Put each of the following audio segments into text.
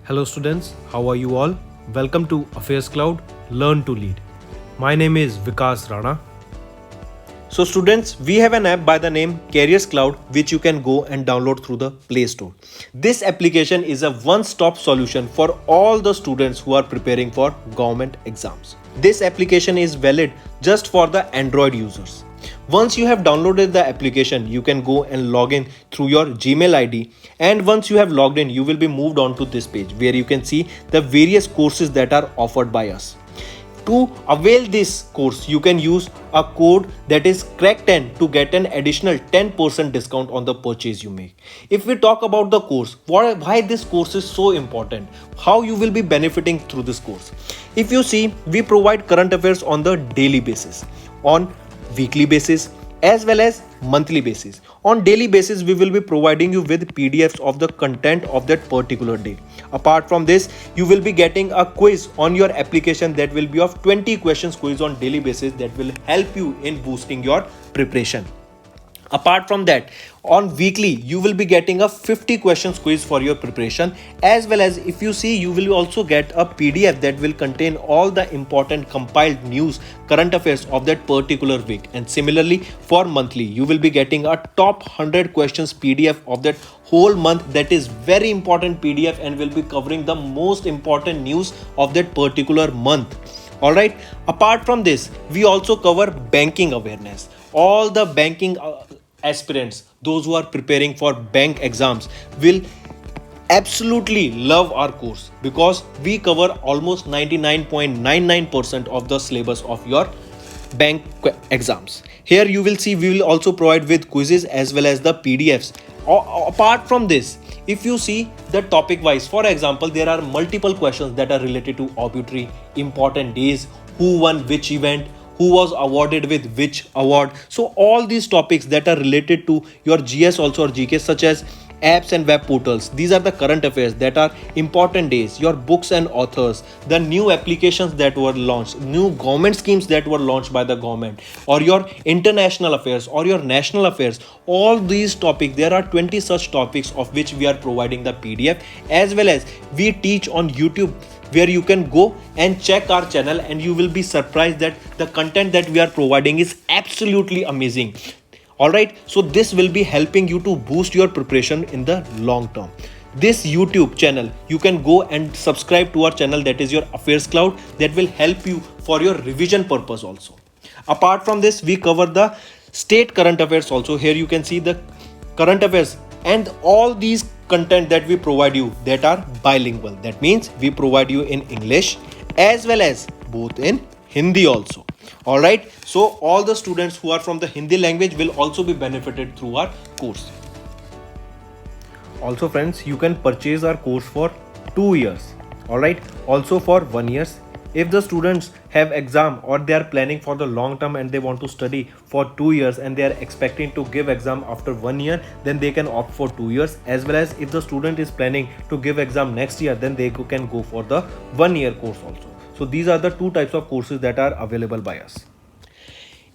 Hello students, how are you all? Welcome to Affairscloud, Learn to Lead. My name is Vikas Rana. So students, we have an app by the name Careers Cloud which you can go and download through the Play Store. This application is a one-stop solution for all the students who are preparing for government exams. This application is valid just for the Android users. Once you have downloaded the application, you can go and log in through your Gmail ID, and once you have logged in, you will be moved on to this page where you can see the various courses that are offered by us. To avail this course, you can use a code that is CRACK10 to get an additional 10% discount on the purchase you make. If we talk about the course, why this course is so important, how you will be benefiting through this course. If you see, we provide current affairs on the daily basis, on weekly basis, as well as monthly basis. On daily basis, we will be providing you with PDFs of the content of that particular day. Apart from this, you will be getting a quiz on your application that will be of 20 questions quiz on daily basis that will help you in boosting your preparation. Apart from that, on weekly, you will be getting a 50 questions quiz for your preparation, as well as if you see, you will also get a PDF that will contain all the important compiled news, current affairs of that particular week. And similarly, for monthly, you will be getting a top 100 questions PDF of that whole month. That is very important PDF and will be covering the most important news of that particular month. Alright, apart from this, we also cover banking awareness. All the banking aspirants, those who are preparing for bank exams, will absolutely love our course because we cover almost 99.99% of the syllabus of your bank exams. Here you will see we will also provide with quizzes as well as the PDFs. Apart from this, if you see the topic wise, for example, there are multiple questions that are related to obituary, important days, who won which event, who was awarded with which award. So all these topics that are related to your GS also or GK, such as apps and web portals, these are the current affairs that are important days, your books and authors, the new applications that were launched, new government schemes that were launched by the government, or your international affairs or your national affairs. All these topics, there are 20 such topics of which we are providing the PDF, as well as we teach on YouTube, where you can go and check our channel and you will be surprised that the content that we are providing is absolutely amazing. Alright, so this will be helping you to boost your preparation in the long term. This YouTube channel, you can go and subscribe to our channel, that is your Affairscloud, that will help you for your revision purpose also. Apart from this, we cover the state current affairs also. Here you can see the current affairs and all these content that we provide you that are bilingual. That means we provide you in English as well as both in Hindi also. Alright, so all the students who are from the Hindi language will also be benefited through our course. Also friends, you can purchase our course for 2 years. Alright, also for 1 year. If the students have exam or they are planning for the long term and they want to study for 2 years and they are expecting to give exam after 1 year, then they can opt for 2 years. As well as if the student is planning to give exam next year, then they can go for the 1 year course also. So these are the two types of courses that are available by us.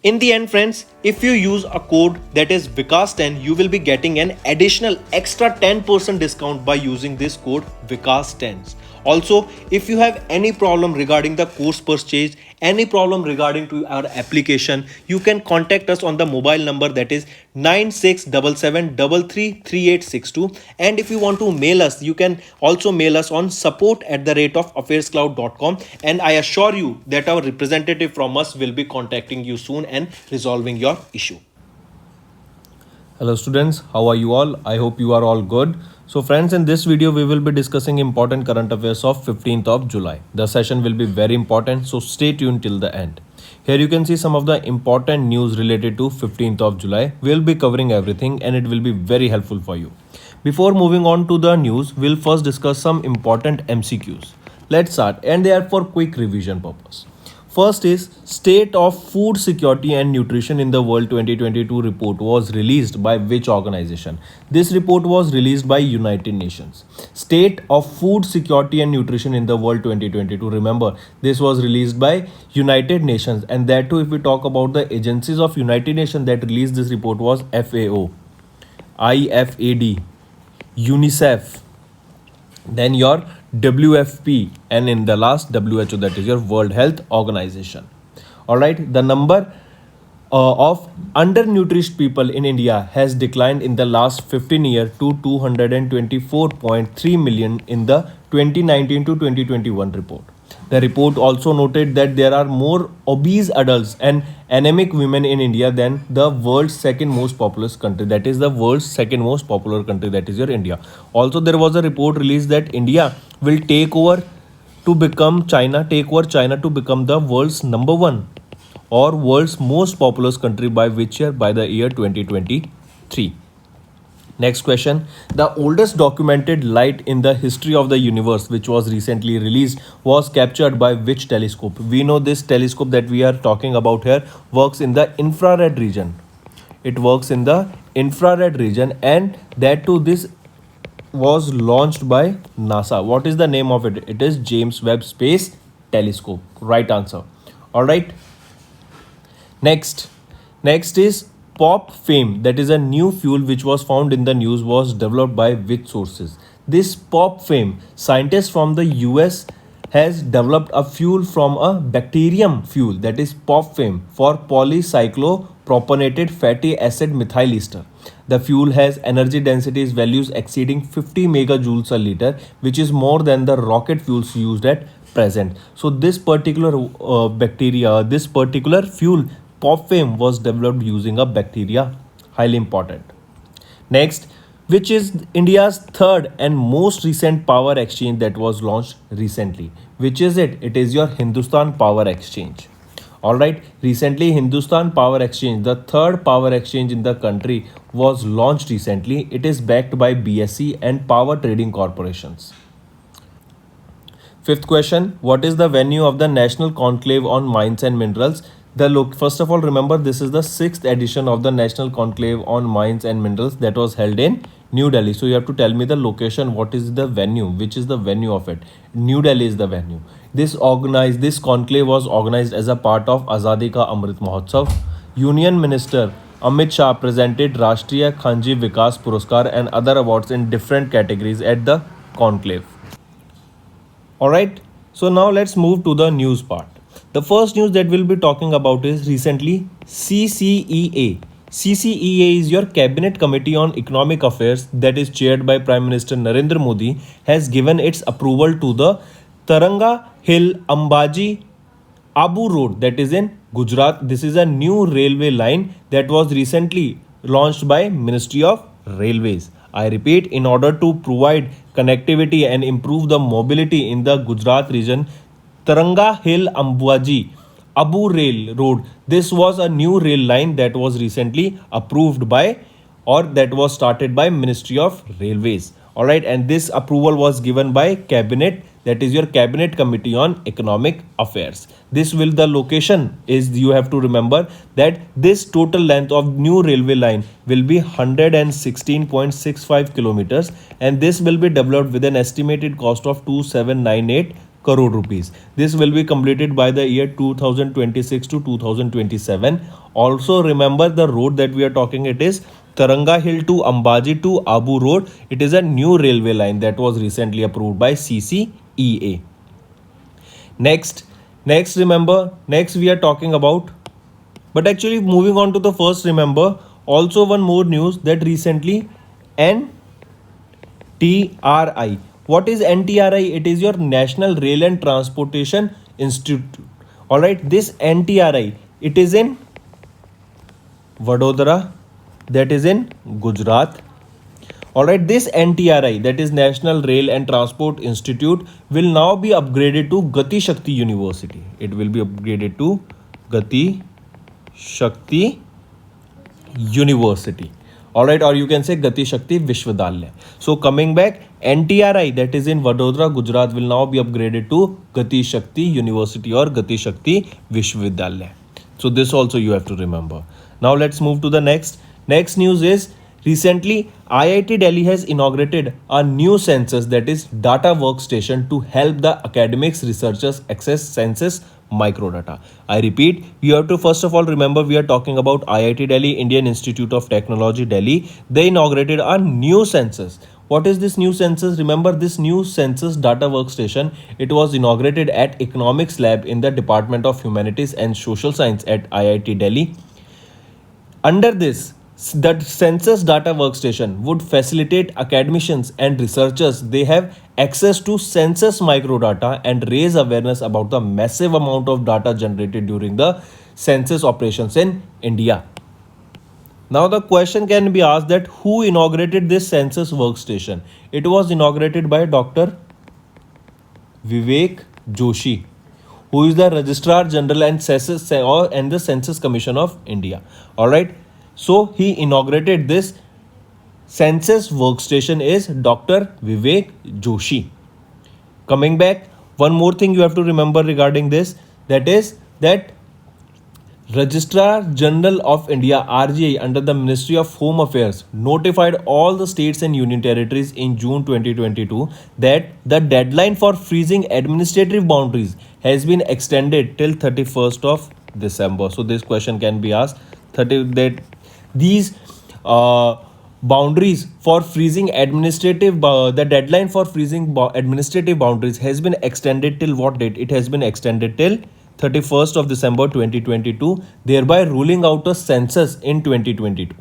In the end friends, if you use a code that is Vikas10, you will be getting an additional extra 10% discount by using this code Vikas10. Also, if you have any problem regarding the course purchase, any problem regarding to our application, you can contact us on the mobile number that is 9677333862. And if you want to mail us, you can also mail us on support@affairscloud.com, and I assure you that our representative from us will be contacting you soon and resolving your issue. Hello students, how are you all? I hope you are all good. So friends, in this video we will be discussing important current affairs of 15th of July. The session will be very important, so stay tuned till the end. Here you can see some of the important news related to 15th of July. We'll be covering everything and it will be very helpful for you. Before moving on to the news, we'll first discuss some important MCQs. Let's start, and they are for quick revision purpose. First is State of Food Security and Nutrition in the World 2022 report was released by which organization? This report was released by United Nations. State of Food Security and Nutrition in the World 2022. Remember, this was released by United Nations, and that too, if we talk about the agencies of United Nations that released this report, was FAO, IFAD, UNICEF, then your WFP, and in the last WHO, that is your World Health Organization. All right, the number of undernourished people in India has declined in the last 15 years to 224.3 million in the 2019 to 2021 report. The report also noted that there are more obese adults and anemic women in India than the world's second most populous country. That is the world's second most popular country, that is your India. Also, there was a report released that India will take over China to become the world's number one or world's most populous country by which year? By the year 2023. Next question. The oldest documented light in the history of the universe, which was recently released, was captured by which telescope? We know this telescope that we are talking about here works in the infrared region. It works in the infrared region, and that too, this was launched by NASA. What is the name of it? It is James Webb Space Telescope. Right answer. All right. Next is pop fame. That is a new fuel which was found in the news, was developed by which sources? This pop fame, scientists from the US has developed a fuel from a bacterium fuel, that is pop fame, for polycyclopropanated fatty acid methyl ester. The fuel has energy densities values exceeding 50 megajoules a liter, which is more than the rocket fuels used at present. So this particular this particular fuel pop fame was developed using a bacteria. Highly important. Next, which is India's third and most recent power exchange that was launched recently? Which is it? It is your Hindustan Power Exchange. Alright, recently Hindustan Power Exchange, the third power exchange in the country, was launched recently. It is backed by BSE and power trading corporations. Fifth question, what is the venue of the National Conclave on Mines and Minerals? First of all, remember this is the 6th edition of the National Conclave on Mines and Minerals that was held in New Delhi. So you have to tell me the location, what is the venue, which is the venue of it. New Delhi is the venue. This conclave was organized as a part of Azadi Ka Amrit Mahotsav. Union Minister Amit Shah presented Rashtriya Khanji Vikas Puraskar and other awards in different categories at the conclave. Alright, so now let's move to the news part. The first news that we'll be talking about is recently CCEA. CCEA is your Cabinet Committee on Economic Affairs that is chaired by Prime Minister Narendra Modi, has given its approval to the Taranga Hill Ambaji Abu Road that is in Gujarat. This is a new railway line that was recently launched by Ministry of Railways. I repeat, in order to provide connectivity and improve the mobility in the Gujarat region, Taranga Hill Ambaji Abu Rail Road. This was a new rail line that was recently approved by, or that was started by, Ministry of Railways. Alright, and this approval was given by Cabinet, that is your Cabinet Committee on Economic Affairs. The location is, you have to remember that this total length of new railway line will be 116.65 kilometers, and this will be developed with an estimated cost of 2798 crore rupees. This will be completed by the year 2026 to 2027. Also remember the road that we are talking, it is Taranga Hill to Ambaji to Abu Road. It is a new railway line that was recently approved by CCEA. Next we are talking about, but actually moving on to the first, remember also one more news that recently NTRI. What is NTRI? It is your National Rail and Transportation Institute. Alright, this NTRI, it is in Vadodara, that is in Gujarat. Alright, this NTRI, that is National Rail and Transport Institute, will now be upgraded to Gati Shakti University. It will be upgraded to Gati Shakti University. Alright, or you can say Gati Shakti Vishwadhyaya. So coming back, NTRI that is in Vadodara, Gujarat will now be upgraded to Gati Shakti University or Gati Shakti Vishwadhyaya. So this also you have to remember. Now let's move to the next. Next news is recently IIT Delhi has inaugurated a new census, that is data workstation, to help the academics researchers access census microdata. I repeat, you have to first of all remember we are talking about IIT Delhi, Indian Institute of Technology Delhi. They inaugurated a new census. What is this new census? Remember this new census data workstation. It was inaugurated at Economics Lab in the Department of Humanities and Social Science at IIT Delhi. Under this, the census data workstation would facilitate academicians and researchers. They have access to census microdata and raise awareness about the massive amount of data generated during the census operations in India. Now the question can be asked that who inaugurated this census workstation? It was inaugurated by Dr. Vivek Joshi, who is the Registrar General and the Census Commission of India. Alright, so he inaugurated this census workstation is Dr. Vivek Joshi. Coming back, one more thing you have to remember regarding this, that is that Registrar General of India RGI under the Ministry of Home Affairs notified all the states and union territories in June 2022 that the deadline for freezing administrative boundaries has been extended till 31st of December. So this question can be asked that these boundaries for freezing the deadline for freezing administrative boundaries has been extended till what date? It has been extended till 31st of December 2022, thereby ruling out a census in 2022.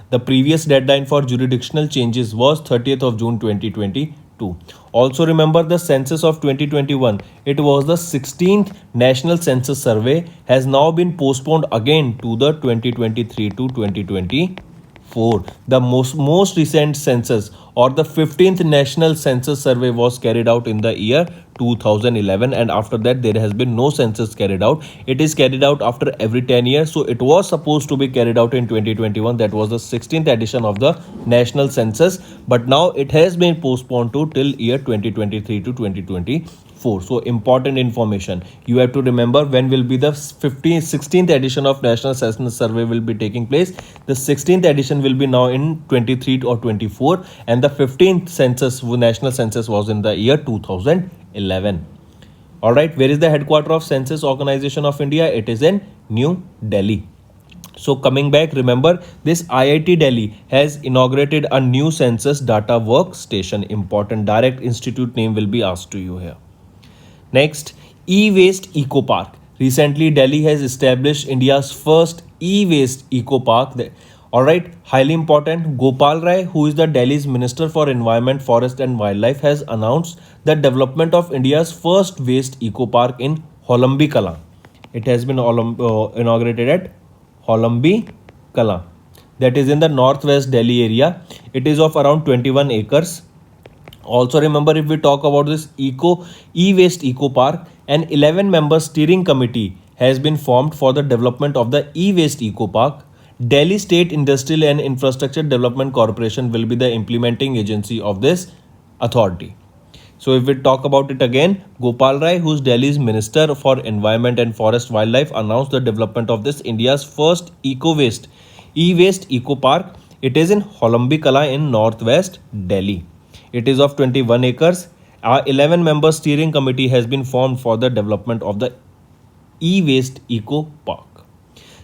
The previous deadline for jurisdictional changes was 30th of June 2022. Also remember the census of 2021. It was the 16th National Census Survey has now been postponed again to the 2023 to 2024. The most recent census or the 15th National Census Survey was carried out in the year 2011, and after that there has been no census carried out. It is carried out after every 10 years. So it was supposed to be carried out in 2021. That was the 16th edition of the national census, but now it has been postponed to till year 2023 to 2024. So important information. You have to remember when will be the 16th edition of National Census Survey will be taking place. The 16th edition will be now in 23 or 24, and the 15th census, national census, was in the year 2011. Alright, where is the headquarter of Census Organization of India? It is in New Delhi. So coming back, remember this IIT Delhi has inaugurated a new census data workstation. Important direct institute name will be asked to you here. Next, e-waste eco park. Recently Delhi has established India's first e-waste eco park. Alright, highly important. Gopal Rai, who is the Delhi's Minister for Environment, Forest and Wildlife, has announced the development of India's first waste eco park in Holombi Kala. It has been inaugurated at Holombi Kala, that is in the northwest Delhi area. It is of around 21 acres. Also remember, if we talk about this e-waste eco park, an 11-member steering committee has been formed for the development of the e-waste eco park. Delhi State Industrial and Infrastructure Development Corporation will be the implementing agency of this authority. So if we talk about it again, Gopal Rai, who is Delhi's Minister for Environment and Forest Wildlife, announced the development of this India's first e-waste eco park. It is in Holombi Kala in northwest Delhi. It is of 21 acres. Our 11-member steering committee has been formed for the development of the e-waste eco park.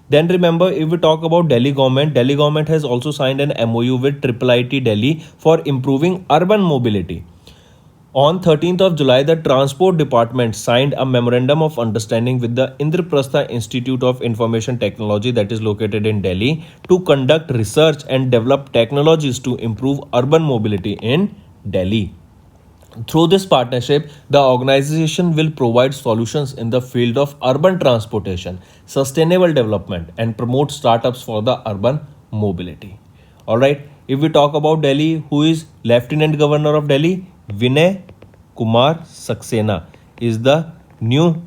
Then remember, if we talk about Delhi government has also signed an MOU with IIT Delhi for improving urban mobility. On 13th of July, the Transport Department signed a memorandum of understanding with the Indraprastha Institute of Information Technology, that is located in Delhi, to conduct research and develop technologies to improve urban mobility in Delhi. Through this partnership, the organization will provide solutions in the field of urban transportation, sustainable development, and promote startups for the urban mobility. Alright, if we talk about Delhi, who is Lieutenant Governor of Delhi? Vinay Kumar Saxena is the new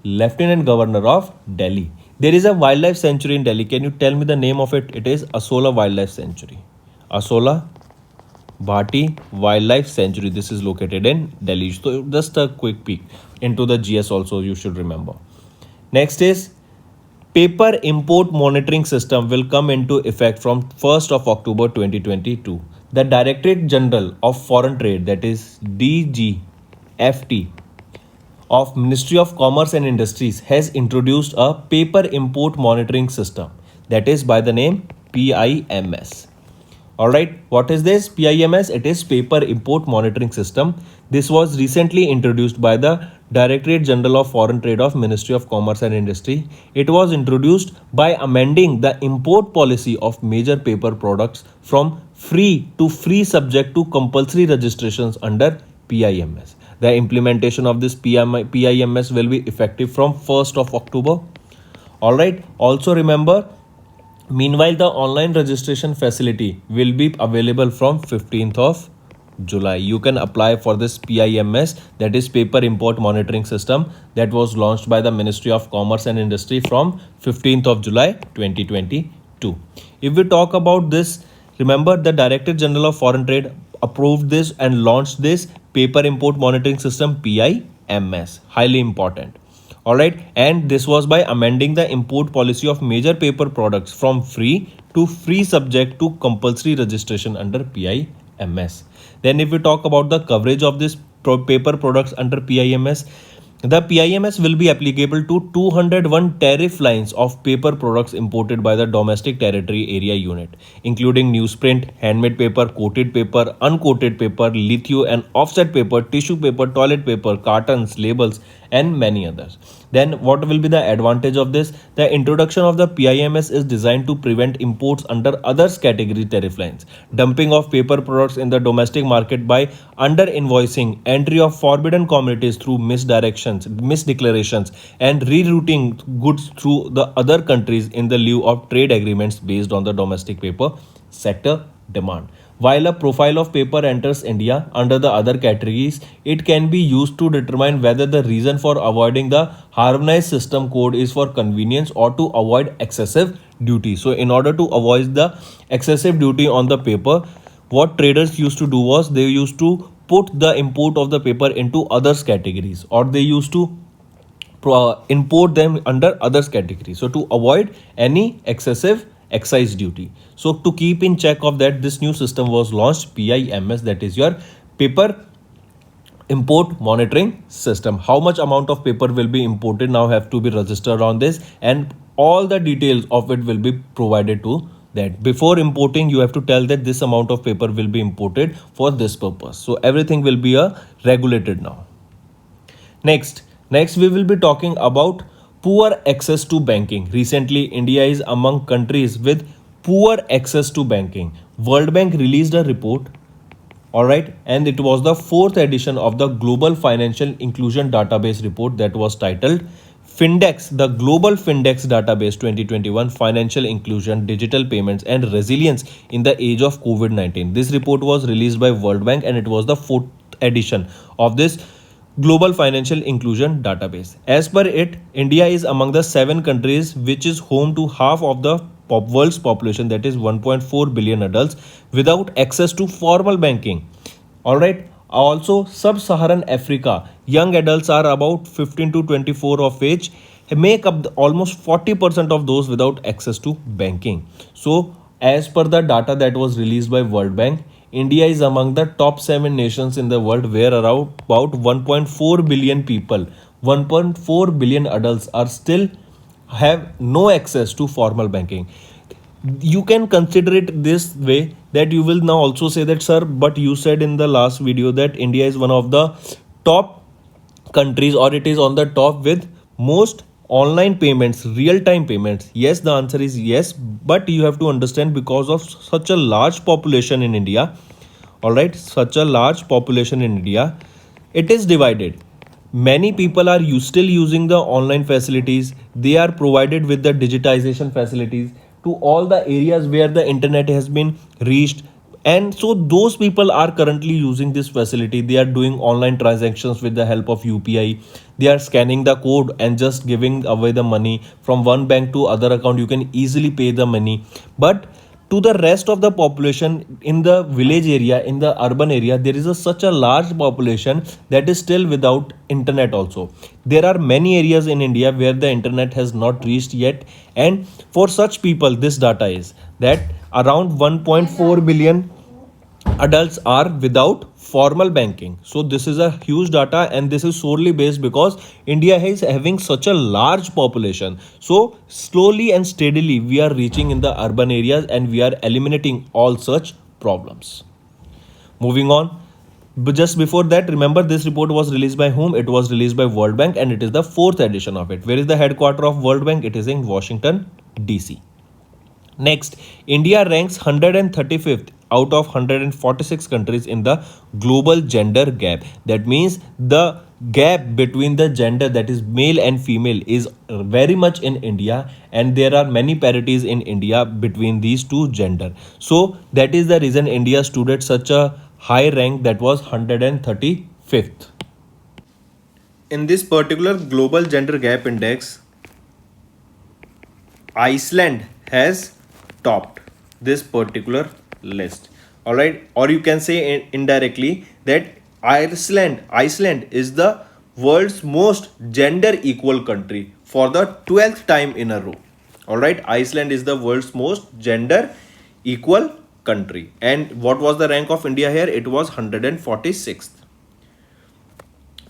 Lieutenant Governor of Delhi. There is a wildlife sanctuary in Delhi. Can you tell me the name of it? It is Asola Wildlife Sanctuary. Asola Bhati Wildlife Sanctuary. This is located in Delhi. So just a quick peek into the GS also you should remember. Next is paper import monitoring system will come into effect from 1st of October 2022. The Directorate General of Foreign Trade, that is DGFT, of Ministry of Commerce and Industries has introduced a paper import monitoring system, that is by the name PIMS. Alright, what is this PIMS? It is Paper Import Monitoring System. This was recently introduced by the Directorate General of Foreign Trade of Ministry of Commerce and Industry. It was introduced by amending the import policy of major paper products from free to free subject to compulsory registrations under PIMS. The implementation of this PIMS will be effective from 1st of October. Alright, also remember, meanwhile, the online registration facility will be available from 15th of July. You can apply for this PIMS, that is Paper Import Monitoring System, that was launched by the Ministry of Commerce and Industry from 15th of July 2022. If we talk about this, remember the Director General of Foreign Trade approved this and launched this Paper Import Monitoring System PIMS. Highly important. Alright, and this was by amending the import policy of major paper products from free to free subject to compulsory registration under PIMS. Then if we talk about the coverage of this paper products under PIMS, the PIMS will be applicable to 201 tariff lines of paper products imported by the domestic territory area unit, including newsprint, handmade paper, coated paper, uncoated paper, litho and offset paper, tissue paper, toilet paper, cartons, labels, and many others. Then what will be the advantage of this? The introduction of the PIMS is designed to prevent imports under others category tariff lines, dumping of paper products in the domestic market by under invoicing, entry of forbidden commodities through misdeclarations, and rerouting goods through the other countries in the lieu of trade agreements based on the domestic paper sector demand. While a profile of paper enters India under the other categories, it can be used to determine whether the reason for avoiding the harmonized system code is for convenience or to avoid excessive duty. So in order to avoid the excessive duty on the paper, what traders used to do was they used to put the import of the paper into others categories, or they used to import them under others categories. So to avoid any excessive excise duty. So to keep in check of that, this new system was launched, PIMS, that is your Paper Import Monitoring System. How much amount of paper will be imported now have to be registered on this, and all the details of it will be provided to that. Before importing, you have to tell that this amount of paper will be imported for this purpose. So everything will be regulated now. Next we will be talking about poor access to banking. Recently, India is among countries with poor access to banking. World Bank released a report, alright, and it was the 4th edition of the Global Financial Inclusion Database report that was titled Findex, the Global Findex Database 2021, Financial Inclusion, Digital Payments and Resilience in the Age of COVID-19. This report was released by World Bank and it was the 4th edition of this Global Financial Inclusion Database. As per it, India is among the 7 countries which is home to half of the world's population, that is 1.4 billion adults, without access to formal banking. Alright. Also, Sub-Saharan Africa, young adults are about 15 to 24 of age, make up almost 40% of those without access to banking. So, as per the data that was released by World Bank, India is among the top 7 nations in the world where around about 1.4 billion people, 1.4 billion adults are still have no access to formal banking. You can consider it this way, that you will now also say that, sir, but you said in the last video that India is one of the top countries, or it is on the top with most online payments, real-time payments. Yes, the answer is yes, but you have to understand, because of such a large population in India, alright, such a large population in India, it is divided. Many people are still using the online facilities. They are provided with the digitization facilities to all the areas where the internet has been reached, and so those people are currently using this facility. They are doing online transactions with the help of UPI. They are scanning the code and just giving away the money from one bank to other account. You can easily pay the money. But to the rest of the population in the village area, in the urban area, there is such a large population that is still without internet also. There are many areas in India where the internet has not reached yet, and for such people this data is that around 1.4 billion adults are without formal banking. So this is a huge data, and this is solely based because India is having such a large population. So slowly and steadily we are reaching in the urban areas, and we are eliminating all such problems. Moving on. But just before that, remember this report was released by whom? It was released by World Bank, and it is the fourth edition of it. Where is the headquarter of World Bank? It is in Washington, DC. Next, India ranks 135th out of 146 countries in the global gender gap. That means the gap between the gender, that is male and female, is very much in India, and there are many parities in India between these two gender. So that is the reason India stood at such a high rank, that was 135th. In this particular global gender gap index, Iceland has topped this particular list. All right, or you can say indirectly that Iceland is the world's most gender equal country for the 12th time in a row. All right, Iceland is the world's most gender equal country. And what was the rank of India here? It was 146th.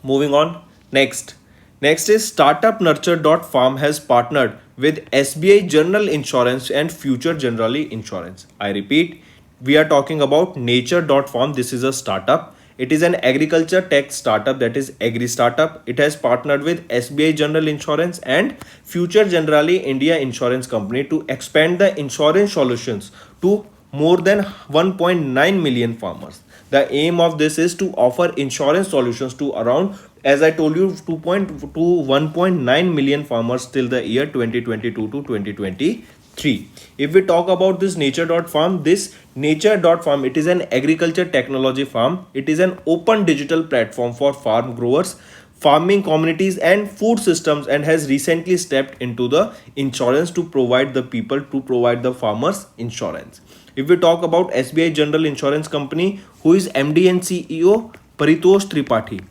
Moving on. Next is startupnurture.farm has partnered with SBI General Insurance and Future Generali Insurance. I repeat, we are talking about nature.farm. This is a startup. It is an agriculture tech startup, that is agri startup. It has partnered with SBI General Insurance and Future Generali India Insurance Company to expand the insurance solutions to more than 1.9 million farmers. The aim of this is to offer insurance solutions to around, as I told you, 1.9 million farmers till the year 2022 to 2023. If we talk about this nature.farm, it is an agriculture technology farm. It is an open digital platform for farm growers, farming communities and food systems, and has recently stepped into the insurance to provide the farmers insurance. If we talk about SBI General Insurance Company, who is MD and CEO? Paritosh Tripathi.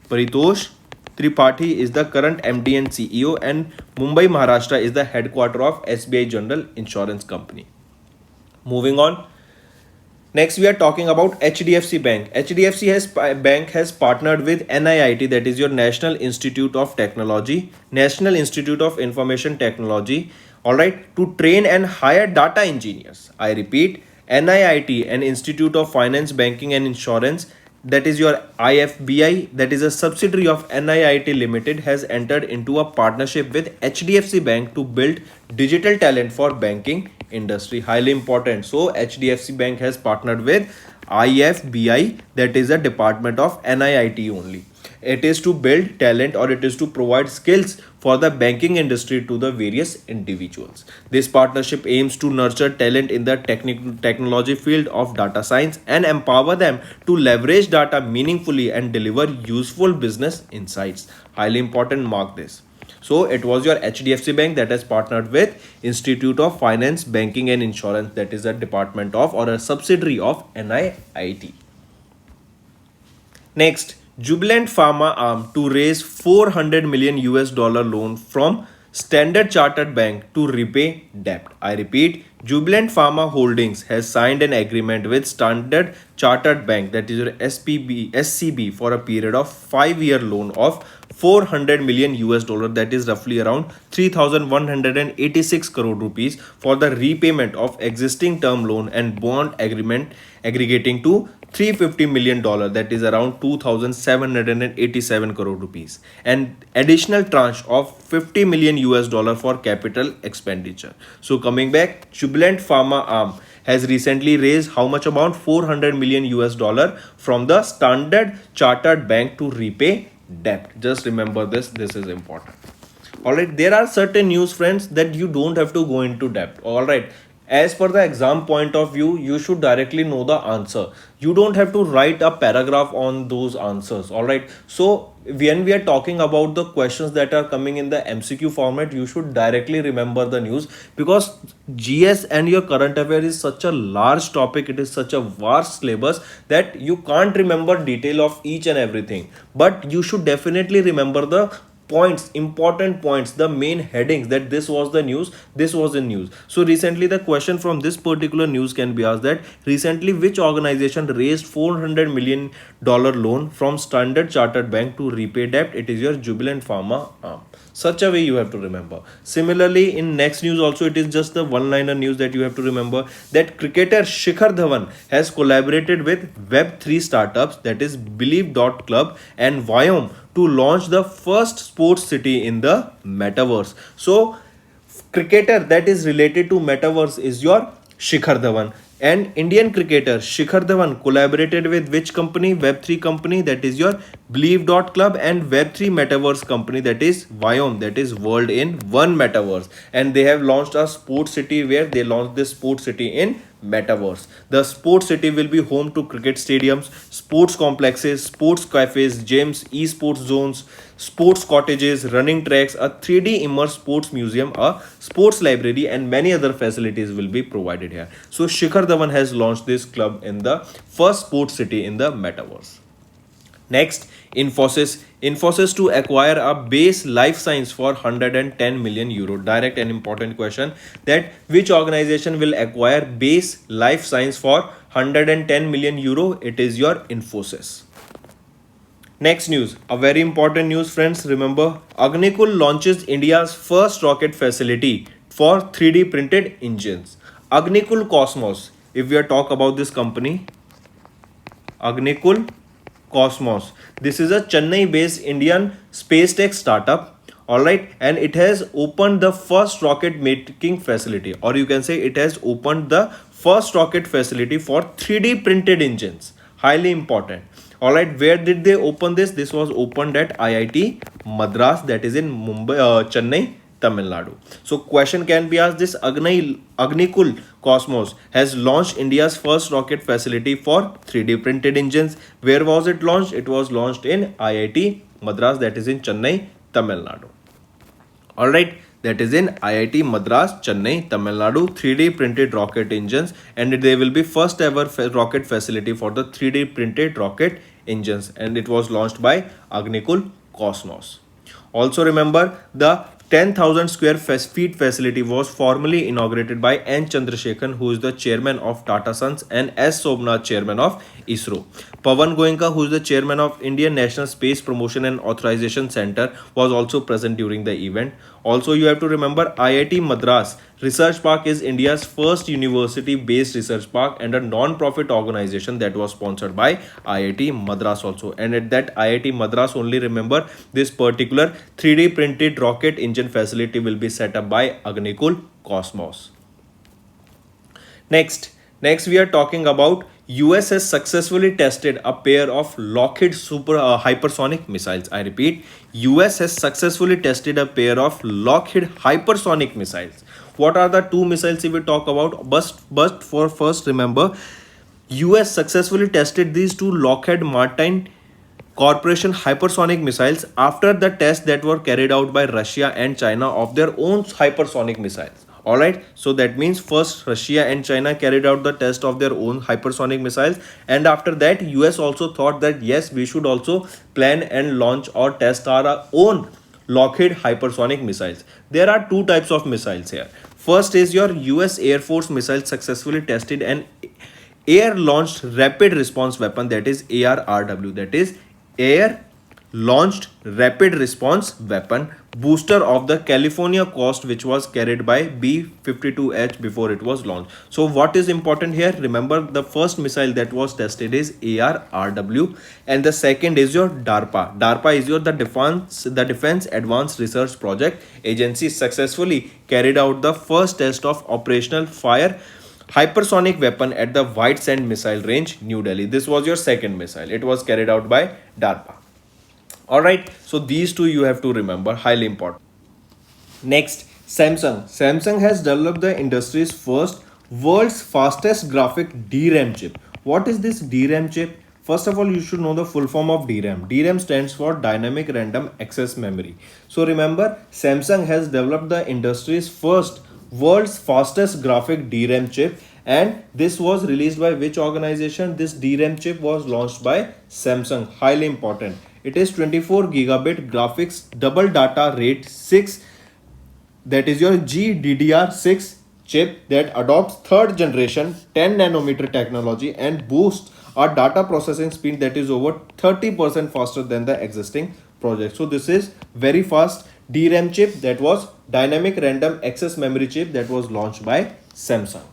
Paritosh Tripathi is the current MD and CEO, and Mumbai, Maharashtra is the headquarter of SBI General Insurance Company. Moving on. Next, we are talking about HDFC Bank. Bank has partnered with NIIT, that is your National Institute of Technology, National Institute of Information Technology, all right, to train and hire data engineers. I repeat, NIIT, an Institute of Finance, Banking and Insurance, that is your IFBI, that is a subsidiary of NIIT Limited, has entered into a partnership with HDFC Bank to build digital talent for banking industry. Highly important. So HDFC Bank has partnered with IFBI, that is a department of NIIT only. It is to build talent, or it is to provide skills for the banking industry to the various individuals. This partnership aims to nurture talent in the technology field of data science and empower them to leverage data meaningfully and deliver useful business insights. Highly important, mark this. So it was your HDFC Bank that has partnered with Institute of Finance, Banking and Insurance, that is a department of or a subsidiary of NIIT. Next, Jubilant Pharma arm to raise 400 million US dollar loan from Standard Chartered Bank to repay debt. I repeat, Jubilant Pharma Holdings has signed an agreement with Standard Chartered Bank, that is your SCB, for a period of 5-year loan of 400 million US dollar, that is roughly around 3,186 crore rupees, for the repayment of existing term loan and bond agreement aggregating to $350 million, that is around 2,787 crore rupees, and additional tranche of 50 million US dollar for capital expenditure. So coming back, Jubilant Pharma arm has recently raised how much amount? 400 million US dollar from the Standard Chartered Bank to repay debt. Just remember this is important. All right, there are certain news, friends, that you don't have to go into depth. All right, as per the exam point of view, you should directly know the answer. You don't have to write a paragraph on those answers. All right, so when we are talking about the questions that are coming in the MCQ format, you should directly remember the news, because GS and your current affair is such a large topic. It is such a vast syllabus that you can't remember detail of each and everything, but you should definitely remember the points, important points, the main headings that this was the news, this was in news. So recently the question from this particular news can be asked that recently which organization raised $400 million loan from Standard Chartered Bank to repay debt? It is your Jubilant Pharma arm. Such a way you have to remember. Similarly, in next news also, it is just the one-liner news that you have to remember, that cricketer Shikhar Dhawan has collaborated with Web3 startups, that is Believe.club and Vyom, to launch the first sports city in the Metaverse. So cricketer that is related to Metaverse is your Shikhar Dhawan. And Indian cricketer Shikhar Dhawan collaborated with which company? Web3 company, that is your Believe.club, and Web3 metaverse company, that is Vyom, that is World in One Metaverse. And they have launched a sports city where they launched this sports city in Metaverse. The sports city will be home to cricket stadiums, sports complexes, sports cafes, gyms, esports zones, sports cottages, running tracks, a 3D immersed sports museum, a sports library, and many other facilities will be provided here. So Shikhar Dhawan has launched this club in the first sports city in the Metaverse. Next, Infosys to acquire a base life science for 110 million euro. Direct and important question, that which organization will acquire base life science for 110 million euro? It is your Infosys. Next news, a very important news, friends. Remember, Agnikul launches India's first rocket facility for 3D printed engines. Agnikul Cosmos, if we are talk about this company, Agnikul Cosmos. This is a Chennai-based Indian space tech startup. Alright, and it has opened the first rocket making facility, or you can say it has opened the first rocket facility for 3D printed engines. Highly important. Alright, where did they open this? This was opened at IIT Madras, that is in Chennai, Tamil Nadu. So question can be asked, this Agnikul Cosmos has launched India's first rocket facility for 3D printed engines. Where was it launched? It was launched in IIT Madras, that is in Chennai, Tamil Nadu. Alright, that is in IIT Madras, Chennai, Tamil Nadu, 3D printed rocket engines, and they will be first ever rocket facility for the 3D printed rocket engines, and it was launched by Agnikul Cosmos. Also remember, the 10,000 square feet facility was formally inaugurated by N. Chandrasekhan, who is the chairman of Tata Sons, and S. Somnath, chairman of ISRO. Pawan Goenka, who is the chairman of Indian National Space Promotion and Authorization Center, was also present during the event. Also, you have to remember, IIT Madras Research Park is India's first university-based research park and a non-profit organization that was sponsored by IIT Madras also. And at that IIT Madras only, remember, this particular 3D printed rocket engine facility will be set up by Agnikul Cosmos. Next we are talking about US has successfully tested a pair of Lockheed hypersonic missiles. I repeat, US has successfully tested a pair of Lockheed hypersonic missiles. What are the two missiles if we talk about? But for first, remember, US successfully tested these two Lockheed Martin Corporation hypersonic missiles after the tests that were carried out by Russia and China of their own hypersonic missiles. Alright, so that means first Russia and China carried out the test of their own hypersonic missiles, and after that US also thought that yes, we should also plan and launch or test our own Lockheed hypersonic missiles. There are two types of missiles here. First is your US Air Force missile successfully tested an air launched rapid response weapon, that is ARRW, that is air launched rapid response weapon booster of the California coast, which was carried by B-52H before it was launched. So what is important here? Remember, the first missile that was tested is ARRW, and the second is your DARPA. DARPA is your the Defense Advanced Research Project Agency successfully carried out the first test of operational fire hypersonic weapon at the White Sand Missile Range, New Delhi. This was your second missile. It was carried out by DARPA. Alright, so these two you have to remember, highly important. Next, Samsung. Samsung has developed the industry's first world's fastest graphic DRAM chip. What is this DRAM chip? First of all, you should know the full form of DRAM. DRAM stands for Dynamic Random Access Memory. So remember, Samsung has developed the industry's first world's fastest graphic DRAM chip, And this was released by which organization? This DRAM chip was launched by Samsung. Highly important. It is 24 gigabit graphics double data rate 6, that is your GDDR6 chip that adopts third generation 10 nanometer technology and boosts our data processing speed that is over 30% faster than the existing project. So this is very fast DRAM chip, that was dynamic random access memory chip, that was launched by Samsung.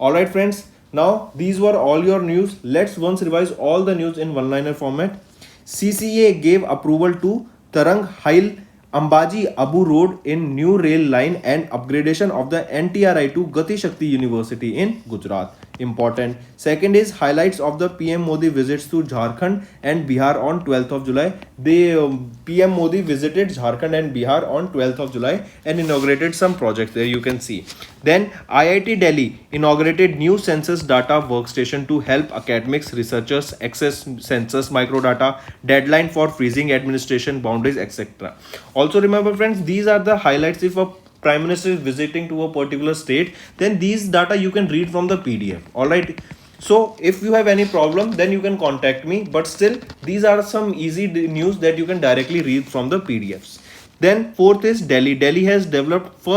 Alright friends, now these were all your news. Let's once revise all the news in one-liner format. CCA gave approval to Tarang Hail Ambaji Abu Road in new rail line and upgradation of the NTRI to Gati Shakti University in Gujarat. Important. Second is highlights of the PM Modi visits to Jharkhand and Bihar on 12th of July. PM Modi visited Jharkhand and Bihar on 12th of July and inaugurated some projects there, you can see. Then IIT Delhi inaugurated new census data workstation to help academics, researchers access census microdata, deadline for freezing administration boundaries, etc. Also remember friends, these are the highlights. If a prime minister is visiting to a particular state, then these data you can read from the PDF. All right, so if you have any problem, then you can contact me, but still these are some easy news that you can directly read from the PDFs. Then fourth is Delhi has developed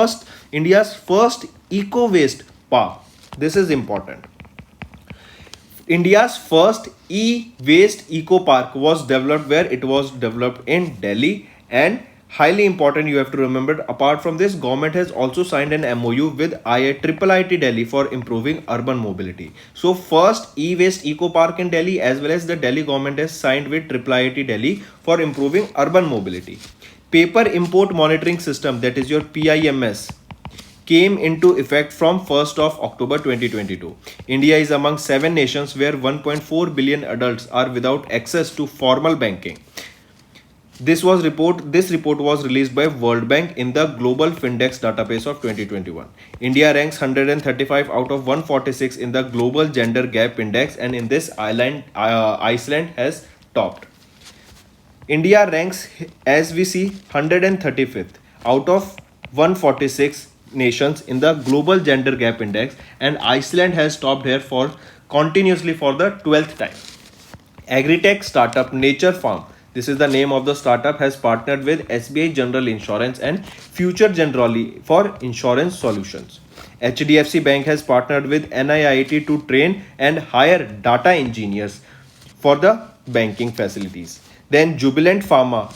India's first eco waste park. This is important. India's first e-waste eco park was developed where? It was developed in Delhi. And highly important, you have to remember, apart from this, government has also signed an MOU with IIT Delhi for improving urban mobility. So first e-waste eco park in Delhi, as well as the Delhi government has signed with IIT Delhi for improving urban mobility. Paper import monitoring system, that is your PIMS, came into effect from 1st of October 2022. India is among 7 nations where 1.4 billion adults are without access to formal banking. This report was released by World Bank in the Global Findex database of 2021. India ranks 135 out of 146 in the Global Gender Gap Index, and in this Iceland has topped. India ranks, as we see, 135th out of 146 nations in the Global Gender Gap Index, and Iceland has topped here for continuously for the 12th time. Agri-tech startup Nature Farm, this is the name of the startup, has partnered with SBI General Insurance and Future Generali for insurance solutions. HDFC Bank has partnered with NIIT to train and hire data engineers for the banking facilities. Then Jubilant Pharma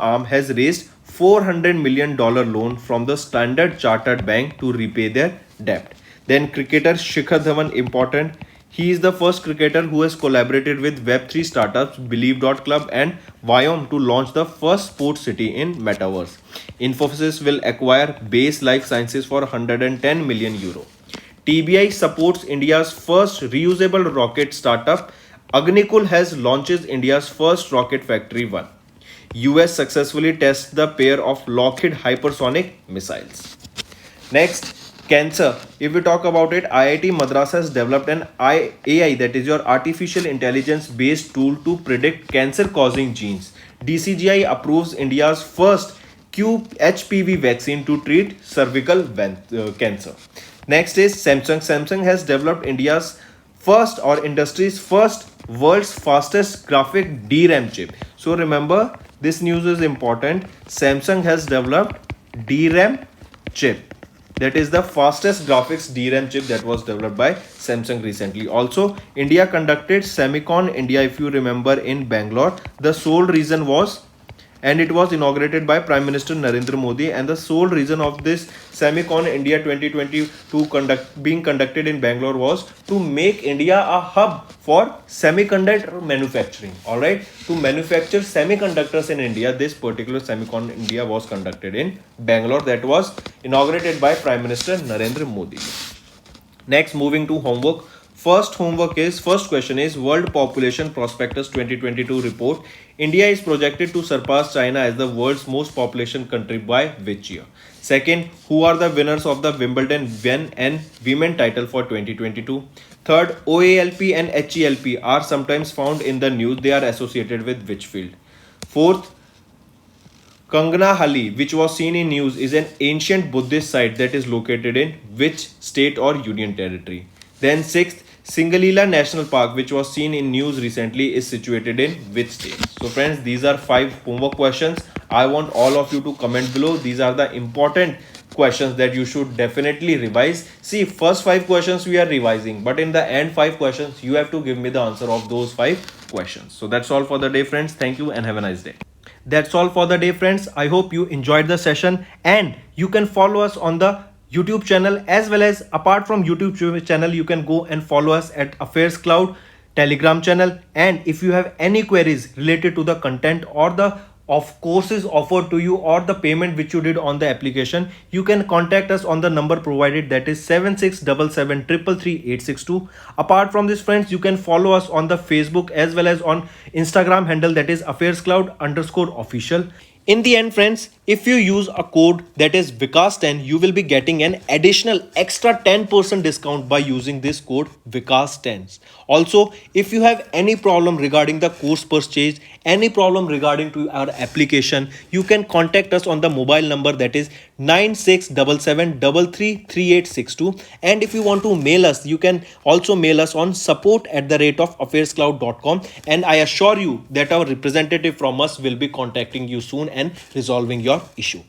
arm has raised $400 million loan from the Standard Chartered Bank to repay their debt. Then cricketer Shikhar Dhawan, important. He is the first cricketer who has collaborated with Web3 startups Believe.club and Viome to launch the first sports city in Metaverse. Infosys will acquire Base Life Sciences for 110 million euro. TBI supports India's first reusable rocket startup. Agnikul has launches India's first rocket factory 1. US successfully tests the pair of Lockheed hypersonic missiles. Next, cancer. If we talk about it, IIT Madras has developed an AI, that is your artificial intelligence based tool to predict cancer causing genes. DCGI approves India's first HPV vaccine to treat cervical cancer. Next is Samsung. Samsung has developed India's first or industry's first world's fastest graphic DRAM chip. So remember, this news is important. Samsung has developed DRAM chip. That is the fastest graphics DRAM chip that was developed by Samsung recently. Also, India conducted Semicon India, if you remember, in Bangalore. The sole reason was, and it was inaugurated by Prime Minister Narendra Modi, and the sole reason of this Semicon India 2022 being conducted in Bangalore was to make India a hub for semiconductor manufacturing. All right, to manufacture semiconductors in India, this particular Semicon India was conducted in Bangalore. That was inaugurated by Prime Minister Narendra Modi. Next, moving to homework. First question is World Population Prospectus 2022 report. India is projected to surpass China as the world's most population country by which year? Second, who are the winners of the Wimbledon men and women title for 2022? Third, OALP and HELP are sometimes found in the news. They are associated with which field? Fourth, Kangnahali, which was seen in news, is an ancient Buddhist site that is located in which state or union territory? Then sixth, Singalila National Park, which was seen in news recently, is situated in which state? So friends, these are 5 homework questions. I want all of you to comment below. These are the important questions that you should definitely revise. See, first 5 questions we are revising, but in the end 5 questions you have to give me the answer of those 5 questions. So that's all for the day, friends. Thank you and have a nice day. That's all for the day, friends. I hope you enjoyed the session, and you can follow us on the YouTube channel, as well as apart from YouTube channel, you can go and follow us at Affairscloud Telegram channel. And if you have any queries related to the content or the of courses offered to you or the payment which you did on the application, you can contact us on the number provided, that is 7677333862. Apart from this, friends, you can follow us on the Facebook as well as on Instagram handle, that is Affairscloud_official. In the end, friends, if you use a code that is Vikas10, you will be getting an additional extra 10% discount by using this code Vikas10. Also, if you have any problem regarding the course purchase, any problem regarding to our application, you can contact us on the mobile number, that is 9677333862. And if you want to mail us, you can also mail us on support@affairscloud.com, and I assure you that our representative from us will be contacting you soon and resolving your issue.